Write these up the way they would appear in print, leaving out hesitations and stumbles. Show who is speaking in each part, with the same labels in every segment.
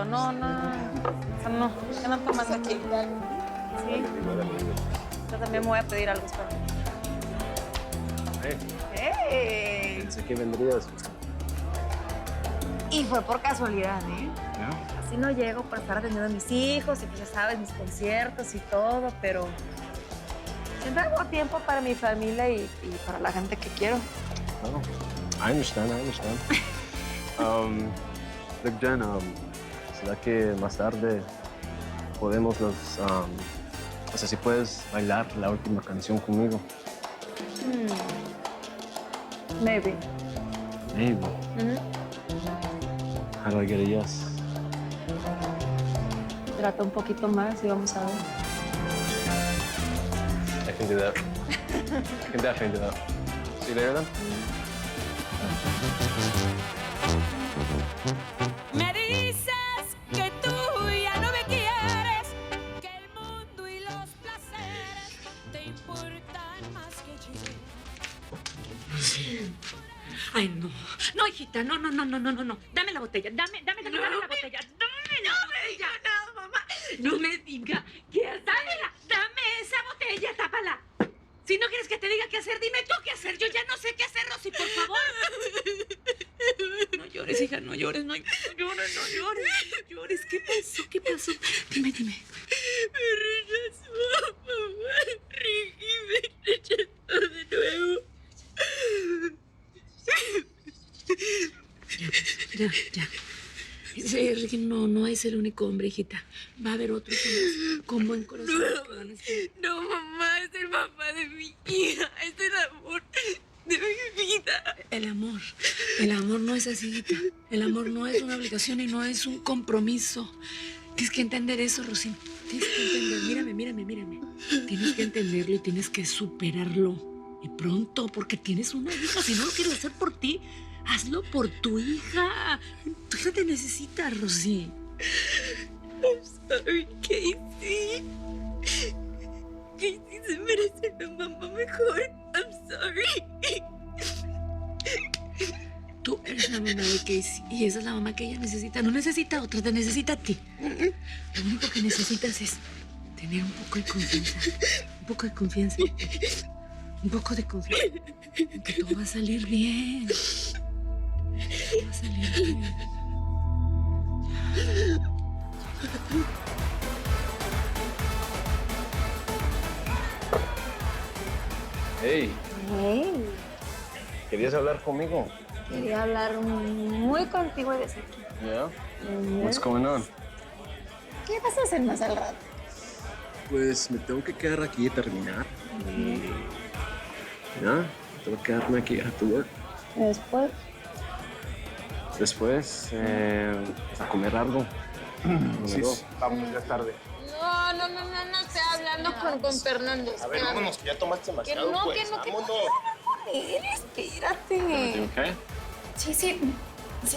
Speaker 1: eso. No, no, eso no. ¿Qué no tomas aquí? Sí. Yo también me voy a pedir algo, espera. ¡Hey!
Speaker 2: Pensé que vendrías.
Speaker 1: Y fue por casualidad, ¿eh?
Speaker 2: ¿Ya?
Speaker 1: Así no llego por estar atendiendo a mis hijos y pues ya sabes, mis conciertos y todo, pero siempre hago tiempo para mi familia y para la gente que quiero.
Speaker 2: Claro. I understand. Look, Jen, ¿será que más tarde podemos o sea, si puedes bailar la última canción conmigo?
Speaker 1: Maybe.
Speaker 2: Maybe. How do I get a yes?
Speaker 1: Trata un poquito más y vamos a ver.
Speaker 2: I can do that. I can definitely do that. See you later, then?
Speaker 3: Me dices que tú ya no me quieres, que el mundo y los placeres te importan más que yo.
Speaker 4: Ay, no. No, hijita, no. Dame la botella, dame la botella. Dame la botella. No, mamá. No me diga qué hacer. Dame esa botella, tápala. Si no quieres que te diga qué hacer, dime tú qué hacer. Yo ya no sé qué hacer, Rosy, por favor. No llores, hija, no llores. No llores. ¿Qué pasó? Dime. Me rechazó, mamá. Ricky me rechazó de nuevo. Ya. Sí, Ricky no es el único hombre, hijita. Va a haber otros hombres con buen corazón que van a ser. No, mamá, es el papá de mi hija. Es el amor de mi vida. El amor no es así, hijita. El amor no es una obligación y no es un compromiso. Tienes que entender eso, Rosín. Tienes que entender. Mírame. Tienes que entenderlo y tienes que superarlo. Y pronto, porque tienes una hija. Si no lo quieres hacer por ti, hazlo por tu hija. Tu hija te necesita, Rosy. I'm sorry, Casey. Casey se merece una mamá mejor. I'm sorry. Tú eres la mamá de Casey y esa es la mamá que ella necesita. No necesita otra, te necesita a ti. Lo único que necesitas es tener un poco de confianza. Un poco de confianza. Un poco de confianza. En que todo va a salir bien. Todo va a salir bien.
Speaker 2: Hey,
Speaker 1: Hey,
Speaker 2: ¿querías hablar conmigo?
Speaker 1: quería hablar muy contigo y decir,
Speaker 2: Yeah? What's going on?
Speaker 1: ¿qué vas a hacer más al rato?
Speaker 2: Pues me tengo que quedar aquí y terminar. ¿Ya? Tengo que quedarme aquí, I have to work.
Speaker 1: Después,
Speaker 2: Después, a comer algo.
Speaker 5: Sí, vamos, ya es tarde.
Speaker 1: No, estoy hablando con Fernando.
Speaker 5: A ver, vámonos, que ya tomaste demasiado, pues. Vámonos.
Speaker 1: Espérate.
Speaker 2: ¿Okay?
Speaker 1: Sí,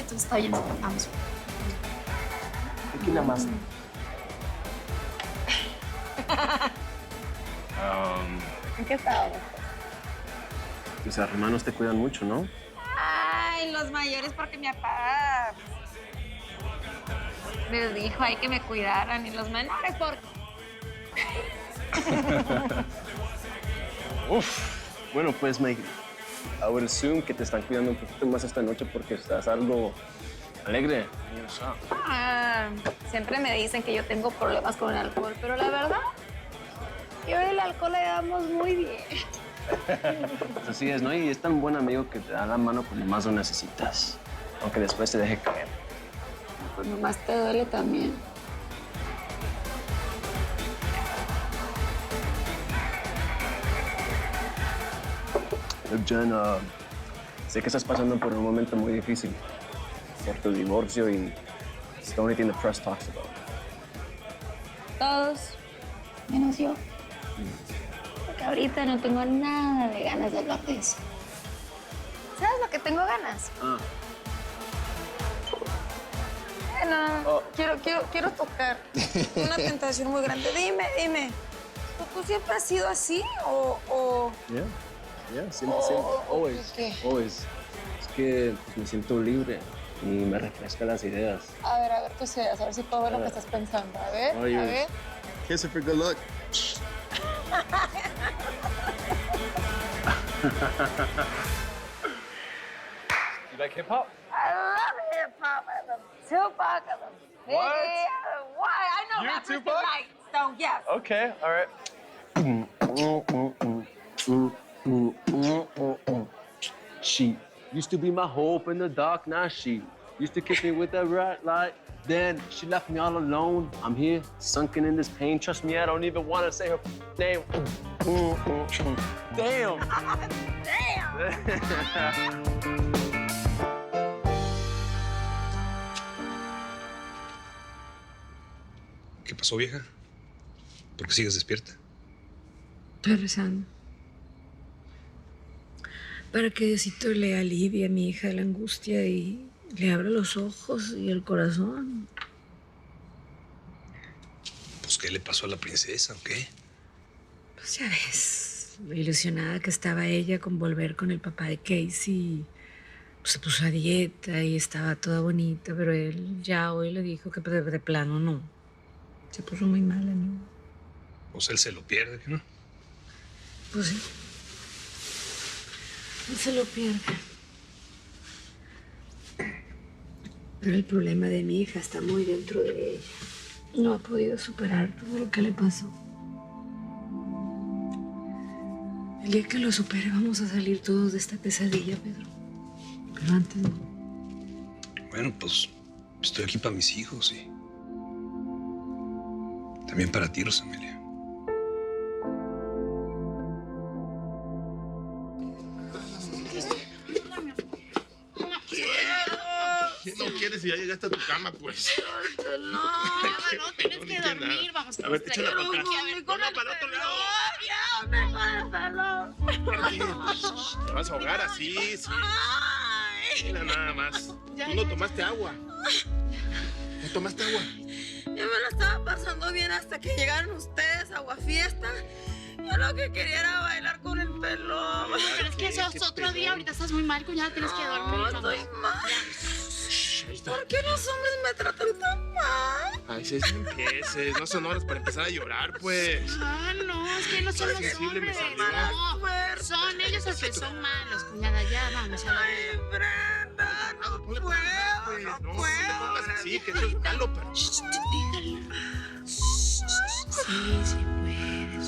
Speaker 1: tú está bien, vamos.
Speaker 5: Tequila más.
Speaker 1: ¿En qué estábamos?
Speaker 2: Tus hermanos te cuidan mucho, ¿no?
Speaker 1: Ay, los mayores porque mi papá les dijo ahí que me cuidaran y los menores porque...
Speaker 2: Uf. Bueno, pues, I would assume que te están cuidando un poquito más esta noche porque estás algo alegre.
Speaker 1: Siempre me dicen que yo tengo problemas con el alcohol, pero la verdad, yo y el alcohol le damos muy bien.
Speaker 2: Así es, ¿no? Y es tan buen amigo que te da la mano cuando más lo necesitas. Aunque después te deje caer.
Speaker 1: Pues nomás te duele también.
Speaker 2: Look, Jen, sé que estás pasando por un momento muy difícil. Por tu divorcio y it's the only thing the press talks about.
Speaker 1: Todos, menos yo. Porque ahorita no tengo nada de ganas de hablar de eso. ¿Sabes lo que tengo ganas? No, quiero tocar. Una tentación muy grande. Dime. ¿Tú siempre has sido así o...?
Speaker 2: Yeah, siempre. Always.
Speaker 1: ¿Qué?
Speaker 2: Always. Es que pues, me siento libre. y me refresca las ideas.
Speaker 1: A ver tus ideas, a ver si puedo ver lo que estás pensando. A ver,
Speaker 2: Oye.
Speaker 1: a ver.
Speaker 5: Kiss her for good luck.
Speaker 6: You like hip hop?
Speaker 1: I love hip hop. I love Tupac. I love Biggie. Why? I know
Speaker 6: You,
Speaker 1: rappers
Speaker 6: Tupac?
Speaker 1: tonight, so yes.
Speaker 6: Okay, all right.
Speaker 2: She used to be my hope in the dark. Now she used to kiss me with that red light. Then she left me all alone. I'm here, sunken in this pain. Trust me, I don't even want to say her name. Damn.
Speaker 1: Damn.
Speaker 7: ¿Qué pasó, vieja? ¿Por qué sigues despierta?
Speaker 4: Estoy rezando. Para que Diosito le alivie a mi hija la angustia y le abra los ojos y el corazón.
Speaker 7: Pues, ¿qué le pasó a la princesa o qué?
Speaker 4: Pues ya ves, lo ilusionada que estaba ella con volver con el papá de Casey. Pues se puso a dieta y estaba toda bonita, pero él ya hoy le dijo que de plano no. Se puso muy mala, ¿no?
Speaker 7: Pues él se lo pierde, ¿no?
Speaker 4: Pues sí. Él se lo pierde. Pero el problema de mi hija está muy dentro de ella. No ha podido superar todo lo que le pasó. El día que lo supere vamos a salir todos de esta pesadilla, Pedro. Pero antes no.
Speaker 7: Bueno, pues estoy aquí para mis hijos y también para ti, Rosamelia.
Speaker 5: ¿Qué no quieres si ya llegaste a tu cama, pues?
Speaker 3: No, tienes que dormir. Vamos
Speaker 5: A ver, échala para acá. No, para otro lado. Te vas a ahogar así, sí. Mira nada más. Tú no tomaste agua. ¿No tomaste agua?
Speaker 8: Yo me lo estaba pasando bien hasta que llegaron ustedes a Aguafiesta. Yo lo que quería era bailar con el pelón.
Speaker 3: Pero es que eso es otro día. Ahorita estás muy mal, cuñada. Tienes que dormir.
Speaker 8: No, estoy mal.
Speaker 5: Ahí está.
Speaker 8: ¿Por qué los hombres me tratan tan mal?
Speaker 5: Ay, si empieces. No son horas para empezar a llorar, pues.
Speaker 3: Ah, no, es que no son los
Speaker 5: sensible me
Speaker 3: hombres.
Speaker 5: salió.
Speaker 3: No, son ellos los que son malos, cuñada. Ya, vamos a dormir.
Speaker 8: Ay, Brenda, no
Speaker 5: Ponle
Speaker 8: puedo,
Speaker 5: para pues.
Speaker 8: no
Speaker 5: No,
Speaker 8: puedo.
Speaker 5: te pongas así, que eso es malo, pero...
Speaker 3: Sí, sí puedes.